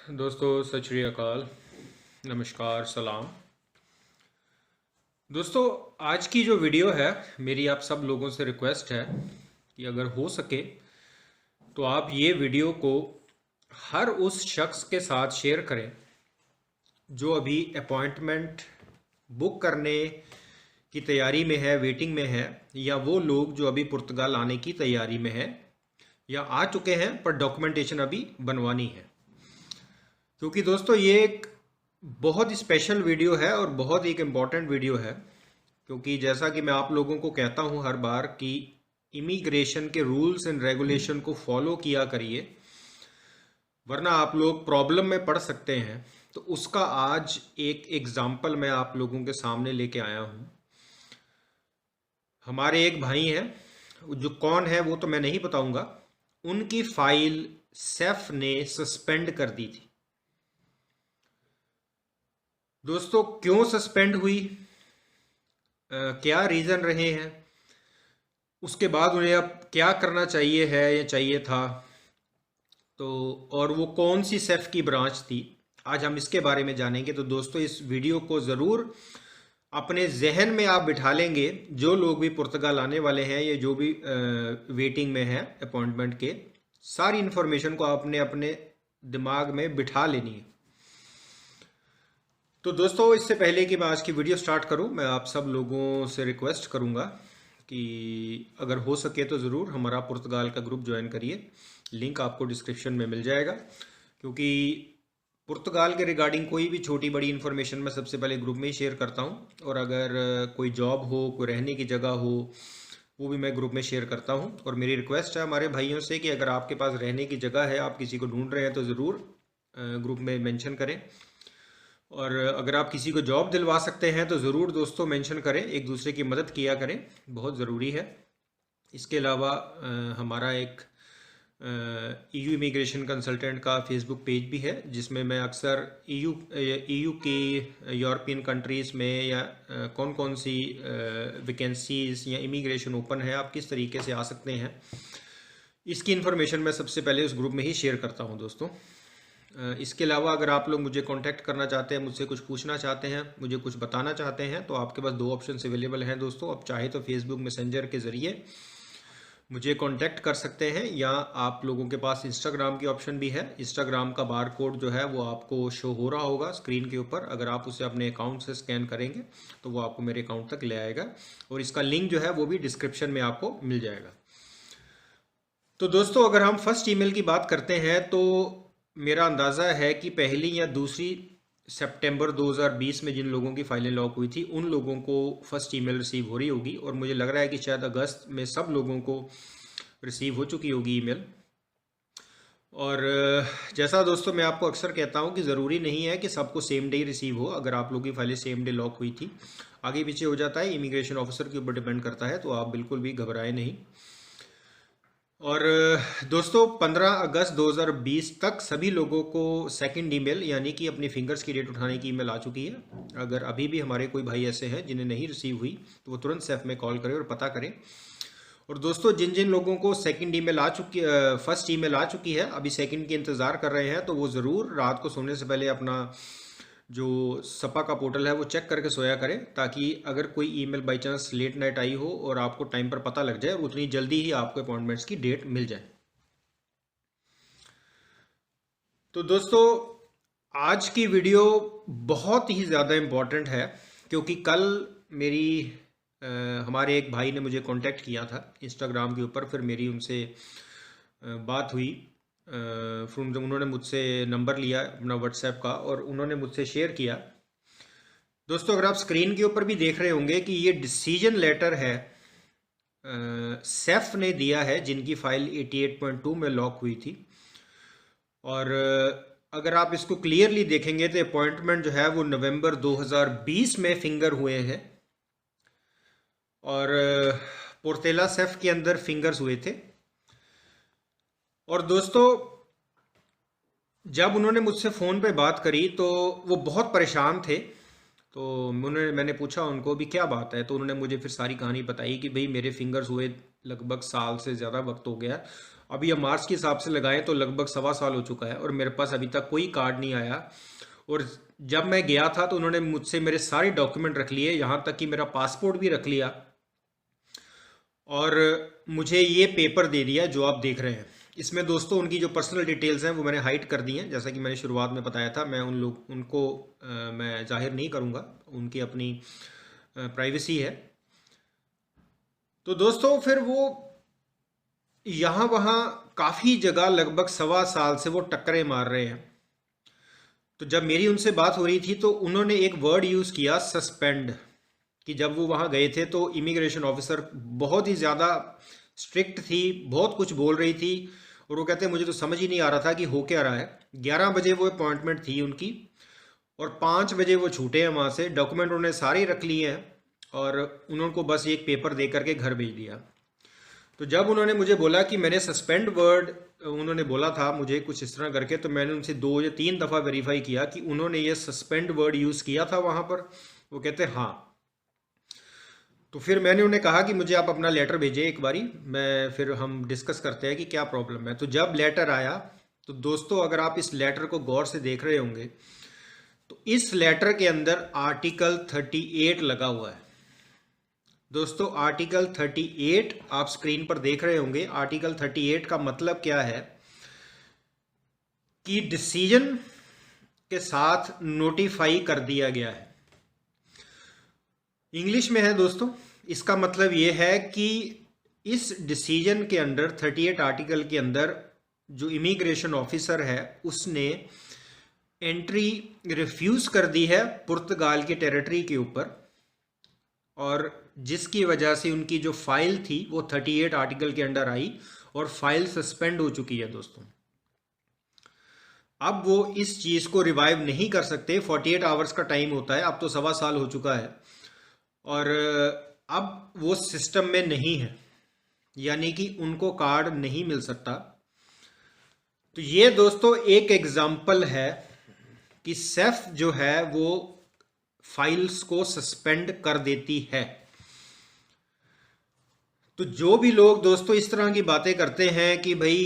दोस्तों सत श्री अकाल, नमस्कार, सलाम। दोस्तों, आज की जो वीडियो है, मेरी आप सब लोगों से रिक्वेस्ट है कि अगर हो सके तो आप ये वीडियो को हर उस शख्स के साथ शेयर करें जो अभी अपॉइंटमेंट बुक करने की तैयारी में है, वेटिंग में है, या वो लोग जो अभी पुर्तगाल आने की तैयारी में है या आ चुके हैं पर डॉक्यूमेंटेशन अभी बनवानी है। क्योंकि दोस्तों ये एक बहुत स्पेशल वीडियो है और बहुत एक इम्पॉर्टेंट वीडियो है। क्योंकि जैसा कि मैं आप लोगों को कहता हूं हर बार कि इमिग्रेशन के रूल्स एंड रेगुलेशन को फॉलो किया करिए, वरना आप लोग प्रॉब्लम में पड़ सकते हैं। तो उसका आज एक एग्जाम्पल मैं आप लोगों के सामने लेके आया हूं। हमारे एक भाई हैं, जो कौन है वो तो मैं नहीं बताऊंगा, उनकी फाइल सेफ ने सस्पेंड कर दी थी। दोस्तों, क्यों सस्पेंड हुई, क्या रीज़न रहे हैं, उसके बाद उन्हें अब क्या करना चाहिए है या चाहिए था, तो और वो कौन सी सेफ की ब्रांच थी, आज हम इसके बारे में जानेंगे। तो दोस्तों, इस वीडियो को ज़रूर अपने जहन में आप बिठा लेंगे। जो लोग भी पुर्तगाल आने वाले हैं या जो भी वेटिंग में है अपॉइंटमेंट के, सारी इन्फॉर्मेशन को आपने अपने दिमाग में बिठा लेनी है। तो दोस्तों, इससे पहले कि मैं आज की वीडियो स्टार्ट करूं, मैं आप सब लोगों से रिक्वेस्ट करूंगा कि अगर हो सके तो ज़रूर हमारा पुर्तगाल का ग्रुप ज्वाइन करिए। लिंक आपको डिस्क्रिप्शन में मिल जाएगा। क्योंकि पुर्तगाल के रिगार्डिंग कोई भी छोटी बड़ी इन्फॉर्मेशन मैं सबसे पहले ग्रुप में ही शेयर करता हूं। और अगर कोई जॉब हो, कोई रहने की जगह हो, वो भी मैं ग्रुप में शेयर करता हूं। और मेरी रिक्वेस्ट है हमारे भाइयों से कि अगर आपके पास रहने की जगह है, आप किसी को ढूंढ रहे हैं, तो ज़रूर ग्रुप में मेंशन करें। और अगर आप किसी को जॉब दिलवा सकते हैं तो ज़रूर दोस्तों मेंशन करें, एक दूसरे की मदद किया करें, बहुत ज़रूरी है। इसके अलावा हमारा एक ईयू इमिग्रेशन कंसल्टेंट का फेसबुक पेज भी है, जिसमें मैं अक्सर ईयू की यूरोपियन कंट्रीज़ में या कौन कौन सी वैकेंसीज या इमिग्रेशन ओपन है, आप किस तरीके से आ सकते हैं, इसकी इन्फॉर्मेशन मैं सबसे पहले उस ग्रुप में ही शेयर करता हूं दोस्तों। इसके अलावा अगर आप लोग मुझे कांटेक्ट करना चाहते हैं, मुझसे कुछ पूछना चाहते हैं, मुझे कुछ बताना चाहते हैं, तो आपके पास दो ऑप्शन अवेलेबल हैं दोस्तों। आप चाहे तो फेसबुक मैसेंजर के ज़रिए मुझे कांटेक्ट कर सकते हैं, या आप लोगों के पास इंस्टाग्राम की ऑप्शन भी है। इंस्टाग्राम का बार कोड जो है वो आपको शो हो रहा होगा स्क्रीन के ऊपर। अगर आप उसे अपने अकाउंट से स्कैन करेंगे तो वो आपको मेरे अकाउंट तक ले आएगा, और इसका लिंक जो है वो भी डिस्क्रिप्शन में आपको मिल जाएगा। तो दोस्तों, अगर हम फर्स्ट ईमेल की बात करते हैं, तो मेरा अंदाज़ा है कि पहली या दूसरी सितंबर 2020 में जिन लोगों की फाइलें लॉक हुई थी, उन लोगों को फर्स्ट ईमेल रिसीव हो रही होगी। और मुझे लग रहा है कि शायद अगस्त में सब लोगों को रिसीव हो चुकी होगी ईमेल। और जैसा दोस्तों मैं आपको अक्सर कहता हूं कि ज़रूरी नहीं है कि सबको सेम डे रिसीव हो। अगर आप लोगों की फाइलें सेम डे लॉक हुई थी, आगे पीछे हो जाता है, इमिग्रेशन ऑफिसर के ऊपर डिपेंड करता है, तो आप बिल्कुल भी घबराए नहीं। और दोस्तों, 15 अगस्त 2020 तक सभी लोगों को सेकंड ईमेल, यानी कि अपनी फिंगर्स की डेट उठाने की ईमेल आ चुकी है। अगर अभी भी हमारे कोई भाई ऐसे हैं जिन्हें नहीं रिसीव हुई, तो वो तुरंत सेफ में कॉल करें और पता करें। और दोस्तों, जिन जिन लोगों को सेकंड ईमेल आ चुकी फर्स्ट ईमेल आ चुकी है, अभी सेकंड की इंतज़ार कर रहे हैं, तो वो ज़रूर रात को सोने से पहले अपना जो सपा का पोर्टल है वो चेक करके सोया करें, ताकि अगर कोई email by chance late night आई हो और आपको टाइम पर पता लग जाए, और उतनी जल्दी ही आपको अपॉइंटमेंट्स की डेट मिल जाए। तो दोस्तों, आज की वीडियो बहुत ही ज़्यादा इम्पॉर्टेंट है, क्योंकि कल मेरी हमारे एक भाई ने मुझे कांटेक्ट किया था इंस्टाग्राम के ऊपर। फिर मेरी उनसे बात हुई। फिर उन्होंने मुझसे नंबर लिया अपना व्हाट्सएप का, और उन्होंने मुझसे शेयर किया। दोस्तों, अगर आप स्क्रीन के ऊपर भी देख रहे होंगे कि ये डिसीजन लेटर है, सेफ ने दिया है, जिनकी फाइल 88.2 में लॉक हुई थी। और अगर आप इसको क्लियरली देखेंगे तो अपॉइंटमेंट जो है वो नवंबर 2020 में फिंगर हुए हैं, और पोर्तेला सेफ के अंदर फिंगर्स हुए थे। और दोस्तों, जब उन्होंने मुझसे फ़ोन पे बात करी तो वो बहुत परेशान थे। तो मैंने पूछा उनको भी क्या बात है, तो उन्होंने मुझे फिर सारी कहानी बताई कि भाई मेरे फिंगर्स हुए लगभग साल से ज़्यादा वक्त हो गया। अभी हम मार्च के हिसाब से लगाएं तो लगभग 1.25 साल हो चुका है और मेरे पास अभी तक कोई कार्ड नहीं आया। और जब मैं गया था तो उन्होंने मुझसे मेरे सारे डॉक्यूमेंट रख लिए, यहाँ तक कि मेरा पासपोर्ट भी रख लिया और मुझे ये पेपर दे दिया जो आप देख रहे हैं। इसमें दोस्तों उनकी जो पर्सनल डिटेल्स हैं वो मैंने हाइड कर दी हैं, जैसा कि मैंने शुरुआत में बताया था। मैं उनको मैं जाहिर नहीं करूँगा, उनकी अपनी प्राइवेसी है। तो दोस्तों फिर वो यहाँ वहाँ काफ़ी जगह लगभग 1.25 साल से वो टक्करें मार रहे हैं। तो जब मेरी उनसे बात हो रही थी तो उन्होंने एक वर्ड यूज़ किया, सस्पेंड, कि जब वो वहाँ गए थे तो इमिग्रेशन ऑफिसर बहुत ही ज़्यादा स्ट्रिक्ट थी, बहुत कुछ बोल रही थी और वो कहते हैं मुझे तो समझ ही नहीं आ रहा था कि हो क्या रहा है। 11 बजे वो अपॉइंटमेंट थी उनकी और 5 बजे वो छूटे हैं वहाँ से। डॉक्यूमेंट उन्होंने सारे रख लिए हैं और उनको बस एक पेपर दे करके घर भेज दिया। तो जब उन्होंने मुझे बोला कि मैंने सस्पेंड वर्ड उन्होंने बोला था मुझे कुछ इस तरह करके, तो मैंने उनसे 2 या 3 दफ़ा वेरीफाई किया कि उन्होंने ये सस्पेंड वर्ड यूज़ किया था वहाँ पर। वो कहते हाँ। तो फिर मैंने उन्हें कहा कि मुझे आप अपना लेटर भेजें एक बारी, मैं फिर हम डिस्कस करते हैं कि क्या प्रॉब्लम है। तो जब लेटर आया तो दोस्तों अगर आप इस लेटर को गौर से देख रहे होंगे तो इस लेटर के अंदर आर्टिकल 38 लगा हुआ है। दोस्तों आर्टिकल 38 आप स्क्रीन पर देख रहे होंगे। आर्टिकल 38 का मतलब क्या है कि डिसीजन के साथ नोटिफाई कर दिया गया है। इंग्लिश में है दोस्तों। इसका मतलब ये है कि इस डिसीजन के अंडर 38 आर्टिकल के अंदर जो इमिग्रेशन ऑफिसर है उसने एंट्री रिफ्यूज कर दी है पुर्तगाल की टेरिटरी के ऊपर, और जिसकी वजह से उनकी जो फाइल थी वो 38 आर्टिकल के अंडर आई और फाइल सस्पेंड हो चुकी है दोस्तों। अब वो इस चीज़ को रिवाइव नहीं कर सकते। 48 आवर्स का टाइम होता है। अब तो 1.25 साल हो चुका है और अब वो सिस्टम में नहीं है, यानी कि उनको कार्ड नहीं मिल सकता। तो ये दोस्तों एक एग्जाम्पल है कि सेफ जो है वो फाइल्स को सस्पेंड कर देती है। तो जो भी लोग दोस्तों इस तरह की बातें करते हैं कि भाई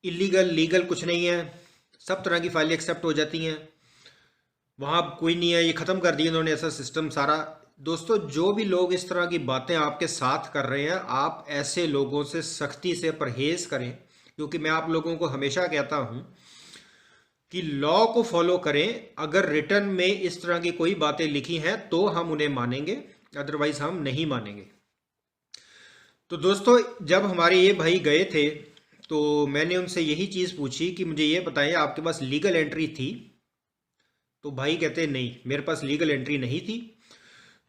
इलीगल लीगल कुछ नहीं है, सब तरह की फाइलें एक्सेप्ट हो जाती हैं, वहाँ कोई नहीं है, ये ख़त्म कर दिया उन्होंने ऐसा सिस्टम सारा। दोस्तों जो भी लोग इस तरह की बातें आपके साथ कर रहे हैं, आप ऐसे लोगों से सख्ती से परहेज़ करें, क्योंकि मैं आप लोगों को हमेशा कहता हूँ कि लॉ को फॉलो करें। अगर रिटर्न में इस तरह की कोई बातें लिखी हैं तो हम उन्हें मानेंगे, अदरवाइज हम नहीं मानेंगे। तो दोस्तों जब हमारे ये भाई गए थे तो मैंने उनसे यही चीज़ पूछी कि मुझे ये बताइए आपके पास लीगल एंट्री थी? तो भाई कहते नहीं, मेरे पास लीगल एंट्री नहीं थी।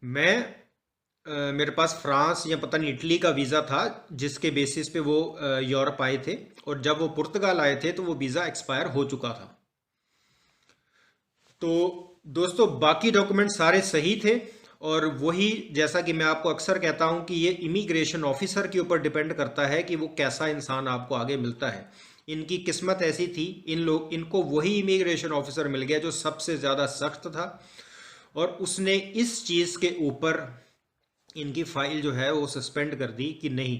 मेरे पास फ्रांस या पता नहीं इटली का वीज़ा था जिसके बेसिस पे वो यूरोप आए थे, और जब वो पुर्तगाल आए थे तो वो वीज़ा एक्सपायर हो चुका था। तो दोस्तों बाकी डॉक्यूमेंट सारे सही थे, और वही जैसा कि मैं आपको अक्सर कहता हूं कि ये इमिग्रेशन ऑफिसर के ऊपर डिपेंड करता है कि वो कैसा इंसान आपको आगे मिलता है। इनकी किस्मत ऐसी थी, इनको वही इमिग्रेशन ऑफिसर मिल गया जो सबसे ज़्यादा सख्त था, और उसने इस चीज़ के ऊपर इनकी फाइल जो है वो सस्पेंड कर दी कि नहीं।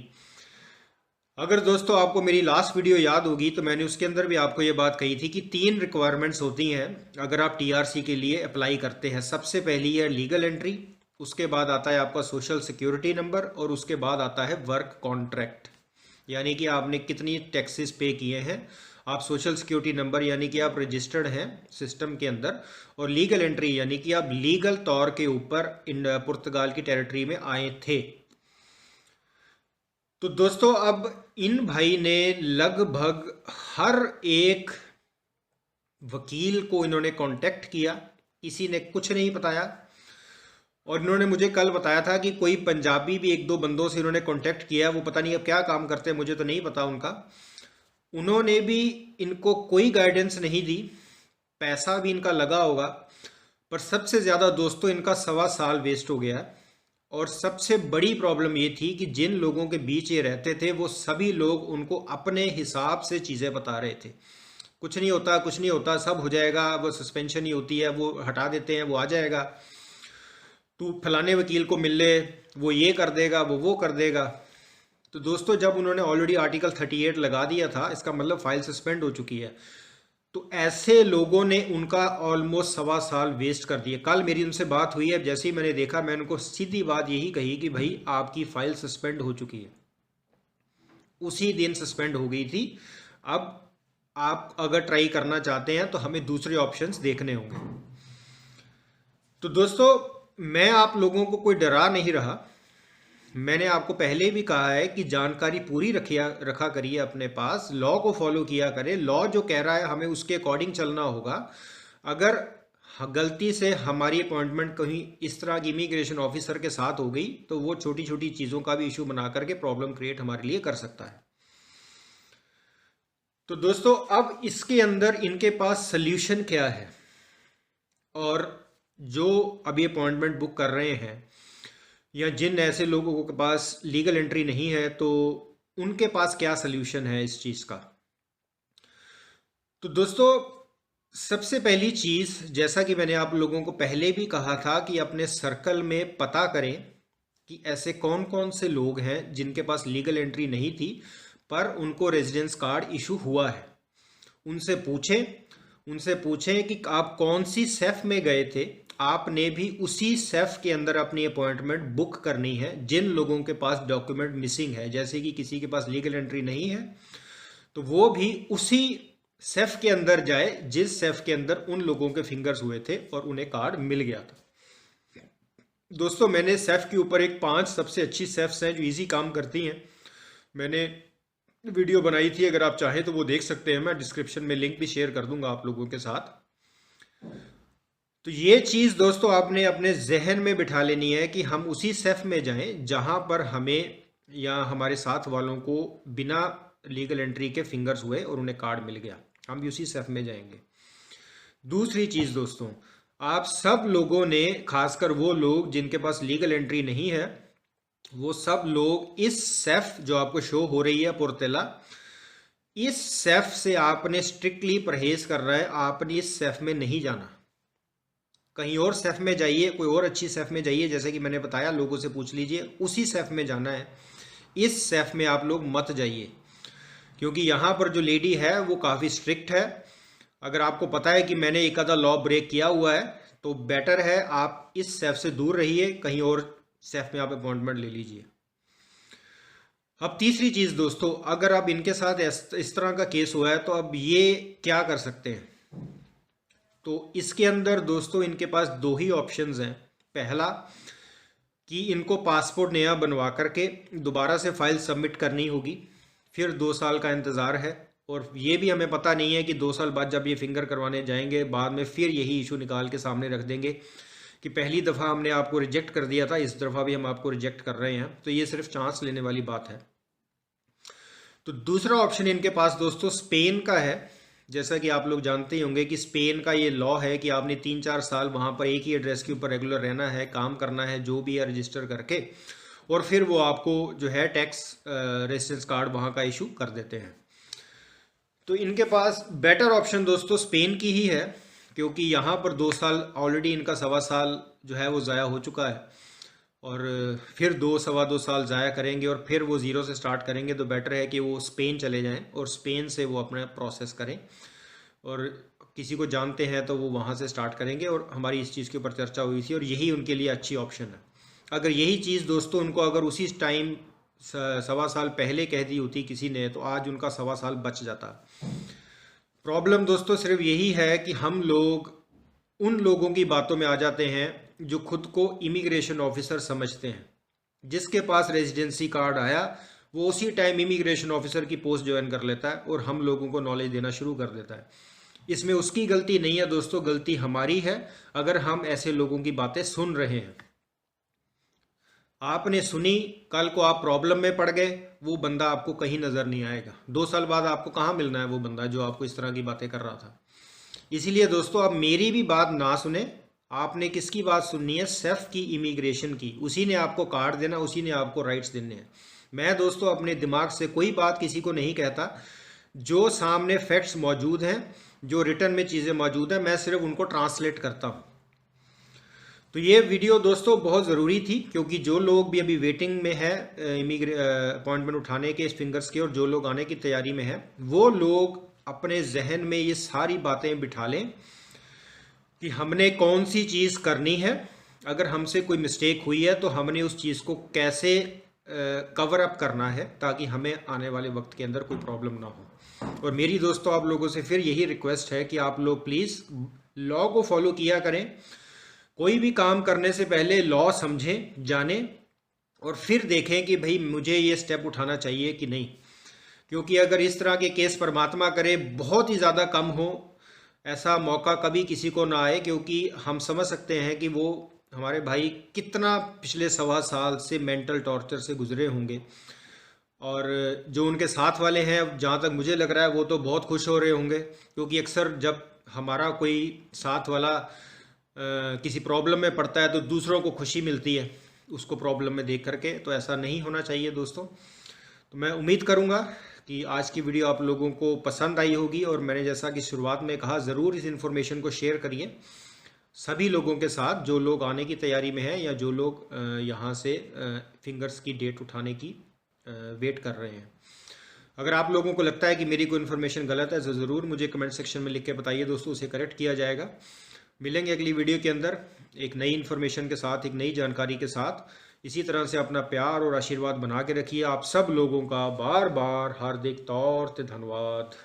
अगर दोस्तों आपको मेरी लास्ट वीडियो याद होगी तो मैंने उसके अंदर भी आपको ये बात कही थी कि 3 रिक्वायरमेंट्स होती हैं अगर आप टीआरसी के लिए अप्लाई करते हैं। सबसे पहली है लीगल एंट्री, उसके बाद आता है आपका सोशल सिक्योरिटी नंबर, और उसके बाद आता है वर्क कॉन्ट्रैक्ट, यानी कि आपने कितनी टैक्सेस पे किए हैं। आप सोशल सिक्योरिटी नंबर यानी कि आप रजिस्टर्ड हैं सिस्टम के अंदर, और लीगल एंट्री यानी कि आप लीगल तौर के ऊपर पुर्तगाल की टेरिटरी में आए थे। तो दोस्तों अब इन भाई ने लगभग हर एक वकील को इन्होंने कांटेक्ट किया, किसी ने कुछ नहीं बताया। और इन्होंने मुझे कल बताया था कि कोई पंजाबी भी 1-2 बंदों से इन्होंने कांटेक्ट किया, वो पता नहीं अब क्या काम करते हैं, मुझे तो नहीं पता उनका। उन्होंने भी इनको कोई गाइडेंस नहीं दी, पैसा भी इनका लगा होगा, पर सबसे ज़्यादा दोस्तों इनका 1.25 साल वेस्ट हो गया। और सबसे बड़ी प्रॉब्लम ये थी कि जिन लोगों के बीच ये रहते थे वो सभी लोग उनको अपने हिसाब से चीज़ें बता रहे थे। कुछ नहीं होता, कुछ नहीं होता, सब हो जाएगा, वो सस्पेंशन ही होती है, वो हटा देते हैं, वो आ जाएगा, तू फलाने वकील को मिल ले, वो ये कर देगा, वो कर देगा। तो दोस्तों जब उन्होंने ऑलरेडी आर्टिकल 38 लगा दिया था, इसका मतलब फाइल सस्पेंड हो चुकी है। तो ऐसे लोगों ने उनका ऑलमोस्ट 1.25 साल वेस्ट कर दिया। कल मेरी उनसे बात हुई है, जैसे ही मैंने देखा मैंने उनको सीधी बात यही कही कि भाई आपकी फाइल सस्पेंड हो चुकी है, उसी दिन सस्पेंड हो गई थी। अब आप अगर ट्राई करना चाहते हैं तो हमें दूसरे ऑप्शंस देखने होंगे। तो दोस्तों मैं आप लोगों को कोई डरा नहीं रहा। मैंने आपको पहले भी कहा है कि जानकारी पूरी रखा करिए अपने पास, लॉ को फॉलो किया करें। लॉ जो कह रहा है हमें उसके अकॉर्डिंग चलना होगा। अगर गलती से हमारी अपॉइंटमेंट कहीं इस तरह की इमिग्रेशन ऑफिसर के साथ हो गई तो वो छोटी छोटी चीज़ों का भी इशू बना करके प्रॉब्लम क्रिएट हमारे लिए कर सकता है। तो दोस्तों अब इसके अंदर इनके पास सल्यूशन क्या है, और जो अभी अपॉइंटमेंट बुक कर रहे हैं या जिन ऐसे लोगों के पास लीगल एंट्री नहीं है तो उनके पास क्या सल्यूशन है इस चीज़ का। तो दोस्तों सबसे पहली चीज़, जैसा कि मैंने आप लोगों को पहले भी कहा था कि अपने सर्कल में पता करें कि ऐसे कौन कौन से लोग हैं जिनके पास लीगल एंट्री नहीं थी पर उनको रेजिडेंस कार्ड इशू हुआ है। उनसे पूछें कि आप कौन सी सेफ में गए थे, आपने भी उसी सेफ के अंदर अपनी अपॉइंटमेंट बुक करनी है। जिन लोगों के पास डॉक्यूमेंट मिसिंग है, जैसे कि किसी के पास लीगल एंट्री नहीं है, तो वो भी उसी सेफ के अंदर जाए जिस सेफ के अंदर उन लोगों के फिंगर्स हुए थे और उन्हें कार्ड मिल गया था। दोस्तों मैंने सेफ के ऊपर एक 5 सबसे अच्छी सेफ्स हैं जो इजी काम करती हैं, मैंने वीडियो बनाई थी। अगर आप चाहें तो वो देख सकते हैं, मैं डिस्क्रिप्शन में लिंक भी शेयर कर दूंगा आप लोगों के साथ। तो ये चीज़ दोस्तों आपने अपने जहन में बिठा लेनी है कि हम उसी सेफ में जाएं जहां पर हमें या हमारे साथ वालों को बिना लीगल एंट्री के फिंगर्स हुए और उन्हें कार्ड मिल गया, हम भी उसी सेफ में जाएंगे। दूसरी चीज़ दोस्तों, आप सब लोगों ने, खासकर वो लोग जिनके पास लीगल एंट्री नहीं है, वो सब लोग इस सेफ जो आपको शो हो रही है पुर्तेला, इस सेफ से आपने स्ट्रिक्टली परहेज कर रहा है। आपने इस सेफ में नहीं जाना, कहीं और सेफ में जाइए, कोई और अच्छी सेफ में जाइए। जैसे कि मैंने बताया, लोगों से पूछ लीजिए, उसी सेफ में जाना है। इस सेफ में आप लोग मत जाइए, क्योंकि यहाँ पर जो लेडी है वो काफ़ी स्ट्रिक्ट है। अगर आपको पता है कि मैंने एक आधा लॉ ब्रेक किया हुआ है तो बेटर है आप इस सेफ से दूर रहिए, कहीं और सेफ में आप अपॉइंटमेंट ले लीजिए। अब तीसरी चीज़ दोस्तों, अगर अब इनके साथ इस तरह का केस हुआ है तो अब ये क्या कर सकते हैं। तो इसके अंदर दोस्तों इनके पास 2 ही ऑप्शंस हैं। पहला कि इनको पासपोर्ट नया बनवा करके दोबारा से फाइल सबमिट करनी होगी, फिर 2 साल का इंतज़ार है। और ये भी हमें पता नहीं है कि 2 साल बाद जब ये फिंगर करवाने जाएंगे, बाद में फिर यही इशू निकाल के सामने रख देंगे कि पहली दफ़ा हमने आपको रिजेक्ट कर दिया था, इस दफ़ा भी हम आपको रिजेक्ट कर रहे हैं। तो ये सिर्फ चांस लेने वाली बात है। तो दूसरा ऑप्शन इनके पास दोस्तों स्पेन का है। जैसा कि आप लोग जानते ही होंगे कि स्पेन का ये लॉ है कि आपने 3-4 साल वहाँ पर एक ही एड्रेस के ऊपर रेगुलर रहना है, काम करना है, जो भी है रजिस्टर करके, और फिर वो आपको जो है टैक्स रेजिडेंस कार्ड वहाँ का इशू कर देते हैं। तो इनके पास बेटर ऑप्शन दोस्तों स्पेन की ही है, क्योंकि यहाँ पर 2 साल ऑलरेडी इनका 1.25 साल जो है वो ज़ाया हो चुका है, और फिर 2-2.25 साल ज़ाया करेंगे और फिर वो ज़ीरो से स्टार्ट करेंगे। तो बेटर है कि वो स्पेन चले जाएं और स्पेन से वो अपना प्रोसेस करें, और किसी को जानते हैं तो वो वहाँ से स्टार्ट करेंगे। और हमारी इस चीज़ के ऊपर चर्चा हुई थी और यही उनके लिए अच्छी ऑप्शन है। अगर यही चीज़ दोस्तों उनको अगर उसी टाइम 1.25 साल पहले कह दी होती किसी ने, तो आज उनका 1.25 साल बच जाता। प्रॉब्लम दोस्तों सिर्फ यही है कि हम लोग उन लोगों की बातों में आ जाते हैं जो खुद को इमिग्रेशन ऑफिसर समझते हैं। जिसके पास रेजिडेंसी कार्ड आया वो उसी टाइम इमिग्रेशन ऑफिसर की पोस्ट ज्वाइन कर लेता है और हम लोगों को नॉलेज देना शुरू कर देता है। इसमें उसकी गलती नहीं है दोस्तों, गलती हमारी है अगर हम ऐसे लोगों की बातें सुन रहे हैं। आपने सुनी, कल को आप प्रॉब्लम में पड़ गए, वो बंदा आपको कहीं नज़र नहीं आएगा। 2 साल बाद आपको कहाँ मिलना है वो बंदा जो आपको इस तरह की बातें कर रहा था। इसीलिए दोस्तों आप मेरी भी बात ना सुने, आपने किसकी बात सुननी है, सेफ की, इमिग्रेशन की। उसी ने आपको कार्ड देना, उसी ने आपको राइट्स देने हैं। मैं दोस्तों अपने दिमाग से कोई बात किसी को नहीं कहता। जो सामने फैक्ट्स मौजूद हैं, जो रिटर्न में चीज़ें मौजूद हैं, मैं सिर्फ उनको ट्रांसलेट करता हूँ। तो ये वीडियो दोस्तों बहुत ज़रूरी थी, क्योंकि जो लोग भी अभी वेटिंग में है अपॉइंटमेंट उठाने के इस फिंगर्स के, और जो लोग आने की तैयारी में है, वो लोग अपने जहन में ये सारी बातें बिठा लें कि हमने कौन सी चीज़ करनी है। अगर हमसे कोई मिस्टेक हुई है तो हमने उस चीज़ को कैसे कवर अप करना है, ताकि हमें आने वाले वक्त के अंदर कोई प्रॉब्लम ना हो। और मेरी दोस्तों आप लोगों से फिर यही रिक्वेस्ट है कि आप लोग प्लीज़ लॉ को फॉलो किया करें। कोई भी काम करने से पहले लॉ समझें, जानें, और फिर देखें कि भाई मुझे ये स्टेप उठाना चाहिए कि नहीं। क्योंकि अगर इस तरह के केस परमात्मा करे बहुत ही ज़्यादा कम हो, ऐसा मौका कभी किसी को ना आए, क्योंकि हम समझ सकते हैं कि वो हमारे भाई कितना पिछले 1.25 साल से मेंटल टॉर्चर से गुजरे होंगे। और जो उनके साथ वाले हैं, जहाँ तक मुझे लग रहा है, वो तो बहुत खुश हो रहे होंगे, क्योंकि अक्सर जब हमारा कोई साथ वाला किसी प्रॉब्लम में पड़ता है तो दूसरों को खुशी मिलती है उसको प्रॉब्लम में देख करके। तो ऐसा नहीं होना चाहिए दोस्तों। तो मैं उम्मीद करूँगा कि आज की वीडियो आप लोगों को पसंद आई होगी, और मैंने जैसा कि शुरुआत में कहा, ज़रूर इस इन्फॉर्मेशन को शेयर करिए सभी लोगों के साथ जो लोग आने की तैयारी में हैं, या जो लोग यहाँ से फिंगर्स की डेट उठाने की वेट कर रहे हैं। अगर आप लोगों को लगता है कि मेरी कोई इन्फॉर्मेशन गलत है तो ज़रूर मुझे कमेंट सेक्शन में लिख के बताइए दोस्तों, उसे करेक्ट किया जाएगा। मिलेंगे अगली वीडियो के अंदर एक नई इन्फॉर्मेशन के साथ, एक नई जानकारी के साथ। इसी तरह से अपना प्यार और आशीर्वाद बना के रखिए। आप सब लोगों का बार बार हार्दिक तौर पे धन्यवाद।